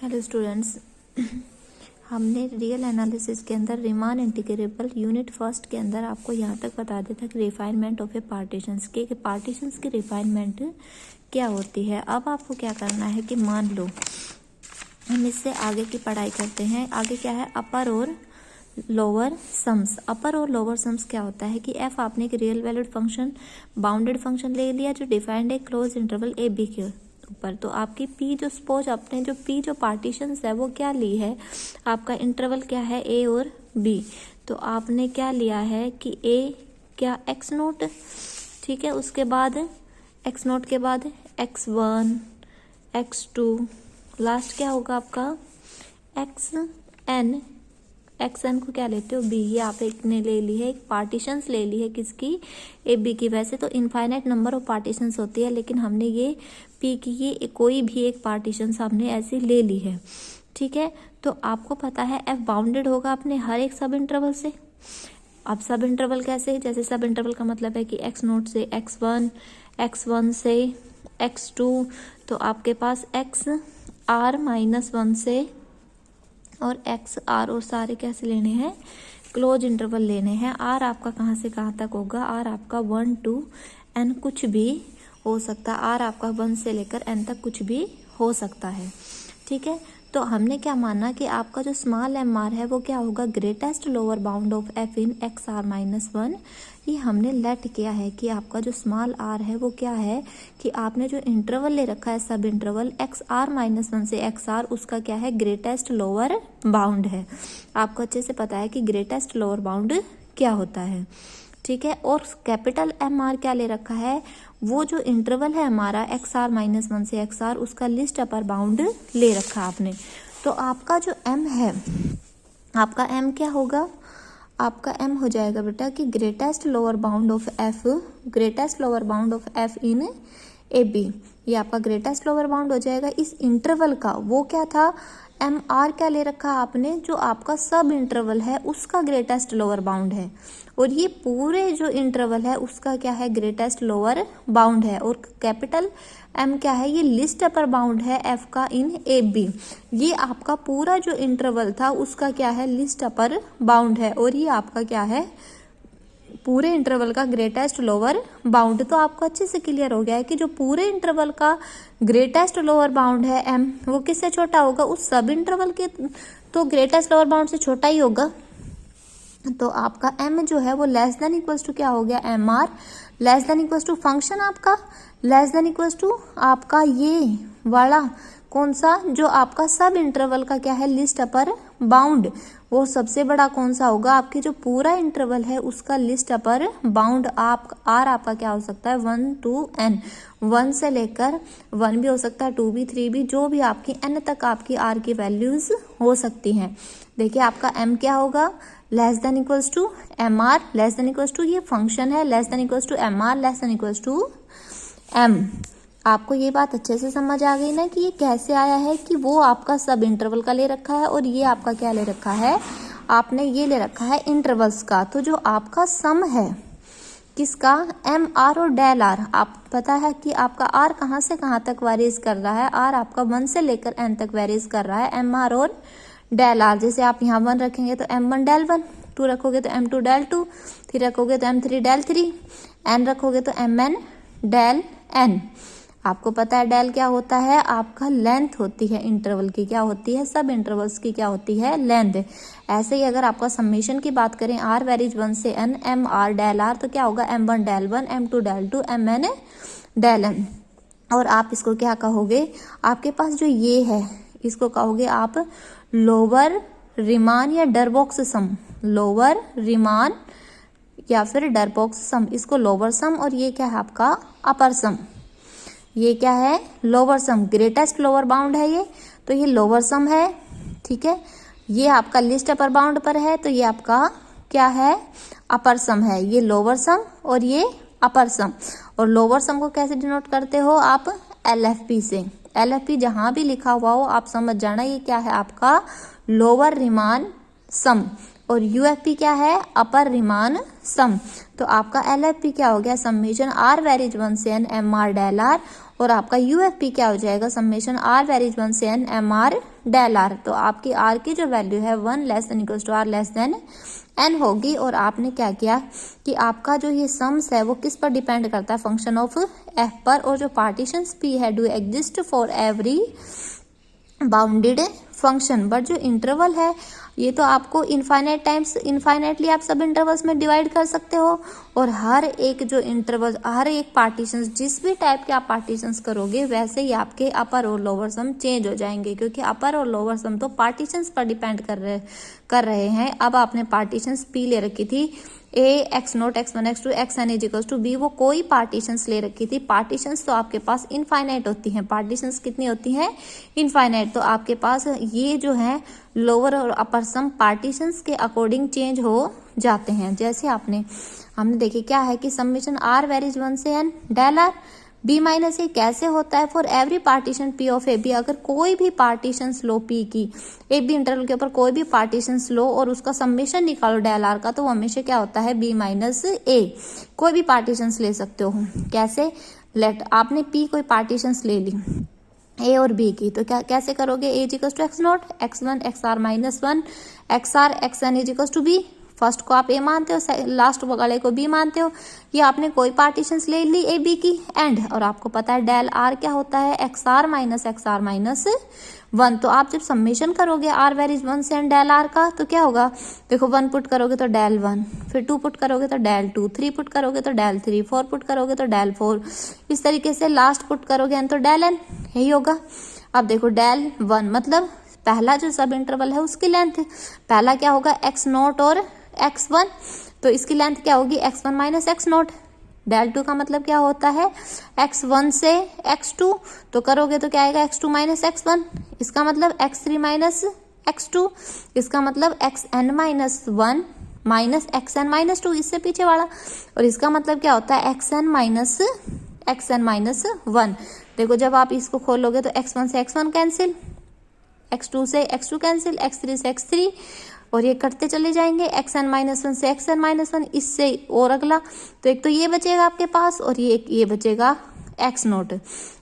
Hello students, हमने real analysis के अंदर रीमान इंटीग्रेबल यूनिट फर्स्ट के अंदर आपको यहाँ तक बता दिया था कि रिफाइनमेंट ऑफ ए पार्टीशंस के पार्टीशंस की रिफाइनमेंट क्या होती है। अब आपको क्या करना है कि मान लो हम इससे आगे की पढ़ाई करते हैं। आगे क्या है, अपर और लोअर सम्स। अपर और लोअर सम्स क्या होता है कि एफ आपने एक real valued function bounded function ले लिया जो डिफाइंड है क्लोज इंटरवल ए बी के ऊपर। तो आपकी पी जो सपोज अपने जो पी जो पार्टीशंस है वो क्या ली है, आपका इंटरवल क्या है ए और बी। तो आपने क्या लिया है कि ए क्या एक्स नोट, ठीक है, उसके बाद एक्स नोट के बाद x1 x2 लास्ट क्या होगा आपका xn। xn को क्या लेते हो बी। ये आप एक ने ले ली है, एक पार्टीशंस ले ली है किसकी, ए बी की। वैसे तो इनफाइनाइट नंबर ऑफ पार्टीशंस होती है, लेकिन हमने ये पी की ये कोई भी एक पार्टीशंस हमने ऐसी ले ली है, ठीक है। तो आपको पता है एफ बाउंडेड होगा अपने हर एक सब इंटरवल से। अब सब इंटरवल कैसे, जैसे सब इंटरवल का मतलब है कि एक्स नोट से x1 x1 से x2, तो आपके पास x r -1 से और एक्स आर और सारे कैसे लेने हैं, क्लोज इंटरवल लेने हैं। आर आपका कहाँ से कहाँ तक होगा, आर आपका 1 to n कुछ भी हो सकता है। आर आपका 1 से लेकर n तक कुछ भी हो सकता है, ठीक है। तो हमने क्या माना कि आपका जो स्मॉल एम आर है वो क्या होगा, greatest lower bound of F in X R -1। ये हमने लेट किया है कि आपका जो स्मॉल आर है वो क्या है कि आपने जो इंटरवल ले रखा है सब इंटरवल एक्स आर -1 से एक्स आर, उसका क्या है ग्रेटेस्ट लोअर बाउंड है। आपको अच्छे से पता है कि ग्रेटेस्ट लोअर बाउंड क्या होता है, ठीक है। और कैपिटल एम आर क्या ले रखा है, वो जो इंटरवल है हमारा एक्स आर -1 से एक्स आर, उसका लिस्ट अपर बाउंड ले रखा आपने। तो आपका जो एम है, आपका एम क्या होगा, आपका एम हो जाएगा बेटा कि greatest lower bound of F, greatest lower bound of F in A B. ये आपका ग्रेटेस्ट लोअर बाउंड हो जाएगा इस इंटरवल का। वो क्या था, एम आर क्या ले रखा आपने, जो आपका सब इंटरवल है उसका ग्रेटेस्ट लोअर बाउंड है। और ये पूरे जो इंटरवल है उसका क्या है, ग्रेटेस्ट लोअर बाउंड है। और कैपिटल एम क्या है, ये लिस्ट अपर बाउंड है एफ का इन ए बी। ये आपका पूरा जो इंटरवल था उसका क्या है, लिस्ट अपर बाउंड है। और ये आपका क्या है, पूरे इंटरवल का ग्रेटेस्ट लोअर बाउंड। तो आपको अच्छे से क्लियर हो गया है कि जो पूरे इंटरवल का ग्रेटेस्ट लोअर बाउंड है एम, वो किससे छोटा होगा, उस सब इंटरवल के तो ग्रेटेस्ट लोअर बाउंड से छोटा ही होगा। तो आपका एम जो है वो लेस देन इक्वल्स टू क्या हो गया, M R less than equals to function आपका लेस देन इक्वल्स टू आपका ये वाला कौन सा, जो आपका सब इंटरवल का क्या है लिस्ट अपर बाउंड, वो सबसे बड़ा कौन सा होगा, आपके जो पूरा इंटरवल है उसका लिस्ट अपर बाउंड। आप आर आपका क्या हो सकता है 1 to n, 1 से लेकर 1 भी हो सकता है, 2 भी, 3 भी, जो भी आपकी n तक आपकी आर की वैल्यूज हो सकती हैं। देखिए आपका m क्या होगा, less than equals to M R less than equals to ये फंक्शन है, less than equals to M R less than equals to m। आपको ये बात अच्छे से समझ आ गई ना कि ये कैसे आया है, कि वो आपका सब इंटरवल का ले रखा है और ये आपका क्या ले रखा है, आपने ये ले रखा है इंटरवल्स का। तो जो आपका सम है किसका, एम आर और डेल आर, आप पता है कि आपका आर कहाँ से कहाँ तक वेरीज कर रहा है, आर आपका 1 से लेकर n तक वेरीज कर रहा है, एम आर और डेल आर। जैसे आप यहाँ 1 रखेंगे तो m1 डेल 1, 2 रखोगे तो m2 डेल 2, 3 रखोगे तो m3 डेल 3, n रखोगे तो mn डेल n। आपको पता है डेल क्या होता है, आपका लेंथ होती है इंटरवल की, क्या होती है, सब इंटरवल्स की क्या होती है, लेंथ। ऐसे ही अगर आपका समेशन की बात करें, आर वेरीज 1 से n, M R del R, तो क्या होगा m1 del 1, m2 del 2, mn del n। और आप इसको क्या कहोगे, आपके पास जो ये है इसको कहोगे आप लोअर रीमान या डरबॉक्स सम, लोअर रीमान या फिर डरबॉक्स सम, इसको लोअर सम। और ये क्या है आपका अपर सम, ये क्या है lower sum, greatest lower bound है ये, तो ये लोअर सम है, ठीक है। ये आपका लिस्ट अपर बाउंड पर है, तो ये आपका क्या है, अपर सम है। ये लोअर सम और ये अपर सम। और लोअर सम को कैसे डिनोट करते हो आप, LFP से। LFP जहां भी लिखा हुआ हो आप समझ जाना ये क्या है आपका लोअर रीमान सम, और UFP क्या है, अपर रीमान सम। तो आपका LFP क्या हो गया, समेशन आर वेरीज 1 से n M R del R, और आपका यूएफपी क्या हो जाएगा, समेशन आर वेरीज 1 से n M R del R. तो आपकी आर की जो वैल्यू है 1 less than equals to R less than n होगी। और आपने क्या किया कि आपका जो ये सम्स है वो किस पर डिपेंड करता है, फंक्शन ऑफ f पर। और जो पार्टीशंस p है do exist for every bounded function, but जो इंटरवल है ये तो आपको इनफाइनाइट टाइम्स इनफाइनाइटली आप सब इंटरवल्स में डिवाइड कर सकते हो। और हर एक जो इंटरवल, हर एक पार्टीशंस, जिस भी टाइप के आप पार्टीशंस करोगे वैसे ही आपके अपर और लोअर सम चेंज हो जाएंगे, क्योंकि अपर और लोअर सम तो पार्टीशंस पर डिपेंड कर रहे हैं। अब आपने पार्टीशंस पी ले रखी थी a x0 x1 x2 xn is equals to b, वो कोई पार्टीशंस ले रखी थी। पार्टीशंस तो आपके पास इनफाइनाइट होती हैं, पार्टीशंस कितनी होती हैं, इनफाइनाइट। तो आपके पास ये जो है लोअर और अपर सम पार्टीशंस के अकॉर्डिंग चेंज हो जाते हैं। जैसे हमने देखे क्या है कि समेशन आर वेरीज 1 से n del R B minus A कैसे होता है, for every partition P of A B. अगर कोई भी पार्टीशन लो पी की, ए बी इंटरवल के ऊपर कोई भी पार्टीशन लो और उसका समेशन निकालो डेल आर का, तो वो हमेशा क्या होता है, बी माइनस ए। कोई भी पार्टीशन ले सकते हो। कैसे, लेट आपने पी कोई पार्टीशन ले ली ए और बी की, तो क्या कैसे करोगे, A is equals to X naught X one X R minus one X R X N is equals to B. First को आप ए मानते हो, लास्ट वाले को बी मानते हो। ये आपने कोई पार्टीशंस ले ली ए बी की एंड, और आपको पता है डेल आर क्या होता है, एक्स आर माइनस वन। तो आप जब समेशन करोगे आर वेरीज 1 से एंड डेल आर का, तो क्या होगा, देखो 1 पुट करोगे तो डेल 1, फिर 2 पुट करोगे तो डेल 2, 3 पुट करोगे तो डेल 3, 4 पुट करोगे तो डेल 4, इस तरीके से लास्ट पुट करोगे एन तो डेल एन, यही होगा। अब देखो डेल 1 मतलब पहला जो सब इंटरवल है उसकी लेंथ, पहला क्या होगा एक्स नॉट और x1, तो इसकी लेंथ क्या होगी x1 minus x not. Del 2 का मतलब क्या होता है, x1 से x2, तो करोगे तो क्या आएगा x2 माइनस x1, इसका मतलब x3 माइनस x2, इसका मतलब xn minus 1 minus xn minus 2, इससे पीछे वाला, और इसका मतलब क्या होता है xn माइनस 1। देखो जब आप इसको खोलोगे तो x1 से x1 कैंसिल, x2 से x2 कैंसिल, x3 से x3, और ये कटते चले जाएंगे, xn माइनस 1 से xn माइनस 1, इससे और अगला, तो एक तो ये बचेगा आपके पास और ये बचेगा x नोट।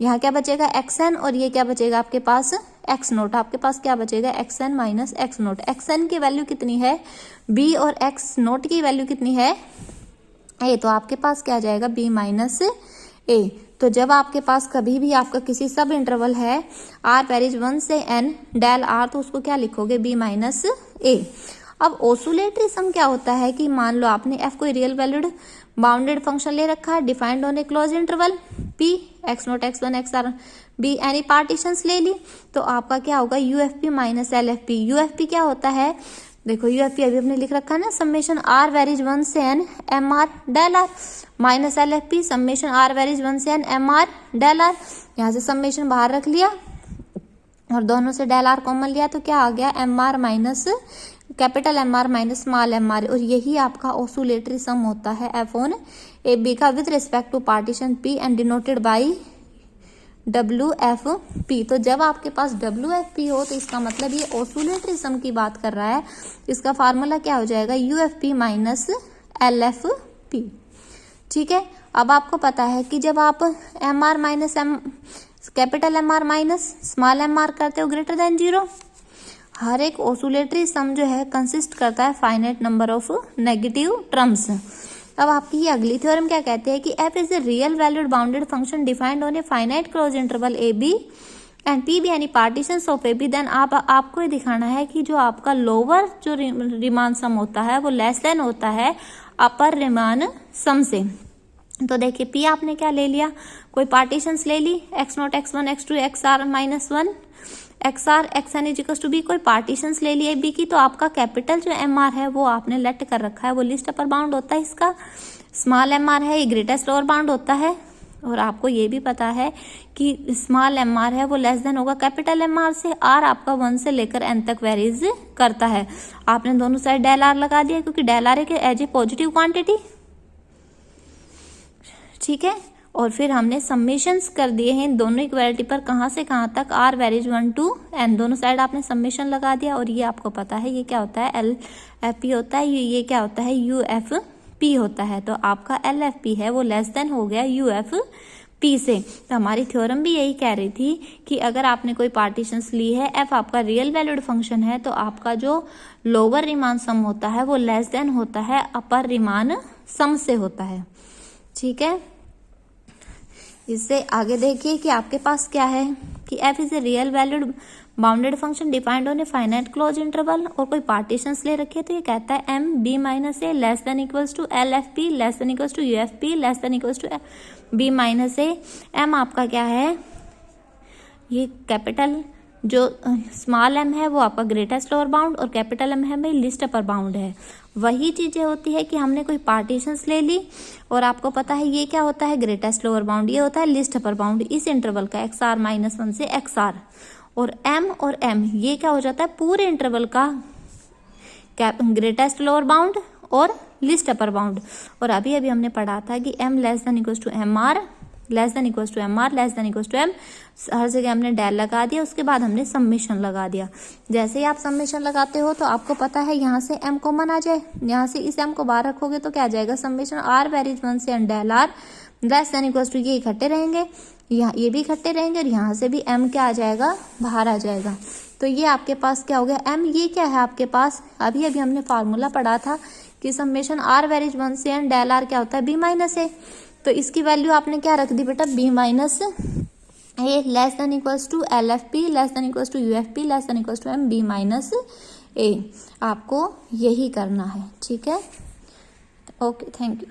यहाँ क्या बचेगा xn, और ये क्या बचेगा आपके पास x नोट। आपके पास क्या बचेगा xn minus x note. xn की वैल्यू कितनी है b और x नोट की वैल्यू कितनी है a, तो आपके पास क्या आ जाएगा b माइनस a। तो जब आपके पास कभी भी आपका किसी सब इंटरवल है आर वेरीज 1 से n डेल आर, तो उसको क्या लिखोगे, b माइनस a। अब ओसुलेटरी सम क्या होता है कि मान लो आपने f कोई रियल वैल्यूड बाउंडेड फंक्शन ले रखा है, defined on A close interval p x note x1 xr b any partitions ले ली, तो आपका क्या होगा यूएफपी माइनस एलएफपी। यूएफपी क्या होता है, देखो यूएफपी अभी हमने लिख रखा है ना, समेशन आर वेरीज 1 से n M R del R minus LFP summation R varies 1 से n M R del R. यहाँ से समेशन बाहर रख लिया और दोनों से डेल आर कॉमन लिया, तो क्या आ गया M R minus capital M R minus small M R. और यही आपका ऑसुलेटरी सम होता है एफ ऑन ए बी का with respect to partition P and denoted by WFP। तो जब आपके पास WFP हो तो इसका मतलब ये ऑसुलेटरी सम की बात कर रहा है। इसका फार्मूला क्या हो जाएगा, UFP माइनस LFP। ठीक है, अब आपको पता है कि जब आप MR minus capital MR minus small MR करते हो ग्रेटर देन 0, हर एक ऑसुलेटरी सम जो है कंसिस्ट करता है finite number of negative terms. अब आपकी ये अगली थ्योरम क्या कहते हैं कि f is a real valued bounded function defined on a finite close interval A B and P be any partitions of A B. Then आपको ये दिखाना है कि जो आपका लोअर जो रिमान सम होता है वो लेस देन होता है अपर रिमान सम से। तो देखिए p आपने क्या ले लिया, कोई पार्टीशंस ले ली x not x1 x2 xr minus 1 XR XN is equals to B, कोई पार्टीशंस ले लिए बी की, तो आपका कैपिटल जो MR है वो आपने लेट कर रखा है, वो लिस्ट अपर बाउंड होता है इसका। स्मॉल MR है ये ग्रेटेस्ट लोअर बाउंड होता है, और आपको ये भी पता है कि स्मॉल MR है वो लेस देन होगा कैपिटल MR से। R आपका 1 से लेकर n तक वेरीज करता है। आपने दोनों साइड डेल R लगा दिया क्योंकि डेल R है एज ए पॉजिटिव क्वांटिटी। ठीक है, और फिर हमने समेशंस कर दिए हैं दोनों इक्वालिटी पर, कहाँ से कहाँ तक, आर वेरीज 1 to n, दोनों साइड आपने समेशन लगा दिया। और ये आपको पता है ये क्या होता है, LFP होता है, ये क्या होता है, UFP होता है। तो आपका LFP है वो लेस देन हो गया UFP पी से। तो हमारी थ्योरम भी यही कह रही थी कि अगर आपने कोई पार्टीशंस ली है, एफ आपका रियल वैल्यूड फंक्शन है, तो आपका जो लोअर रीमान सम होता है वो लेस देन होता है अपर रीमान सम से होता है। ठीक है, इससे आगे देखिए कि आपके पास क्या है कि F is a real valued bounded function defined on a finite close interval, और कोई पार्टीशंस ले रखी है। तो ये कहता है M B minus A less than equals to L F P less than equals to U F P less than equals to B minus A. M आपका क्या है, ये कैपिटल जो स्मॉल एम है वो आपका ग्रेटेस्ट लोअर बाउंड, और capital M है भाई लिस्ट अपर बाउंड है। वही चीजें होती है कि हमने कोई पार्टीशंस ले ली, और आपको पता है ये क्या होता है, ग्रेटेस्ट लोअर बाउंड, ये होता है लिस्ट अपर बाउंड इस इंटरवल का एक्स आर माइनस 1 से एक्स आर, और एम ये क्या हो जाता है पूरे इंटरवल का ग्रेटेस्ट लोअर बाउंड और लिस्ट अपर बाउंड। और अभी अभी हमने पढ़ा था कि M less than equals to M R less than equals to M R less than equals to M, हर जगह हमने डेल लगा दिया, उसके बाद हमने समेशन लगा दिया। जैसे ही आप समेशन लगाते हो तो आपको पता है यहाँ से एम कॉमन आ जाए, यहाँ से इस एम को बाहर रखोगे तो क्या आ जाएगा, समेशन आर वेरीज 1 से N del R less than equals to, ये इकट्ठे रहेंगे, यहाँ ये भी इकट्ठे रहेंगे, और यहाँ से भी एम क्या आ जाएगा, बाहर आ जाएगा। तो ये आपके पास क्या हो गया, एम ये क्या है आपके पास, अभी अभी हमने फार्मूला पढ़ा था कि समेशन आर वेरीज 1 से एन डेल आर क्या होता है, बी माइनस ए। तो इसकी वैल्यू आपने क्या रख दी बेटा, B minus A less than equals to L F P less than equals to U F P less than equals to M B minus A. आपको यही करना है। ठीक है, ओके, थैंक यू।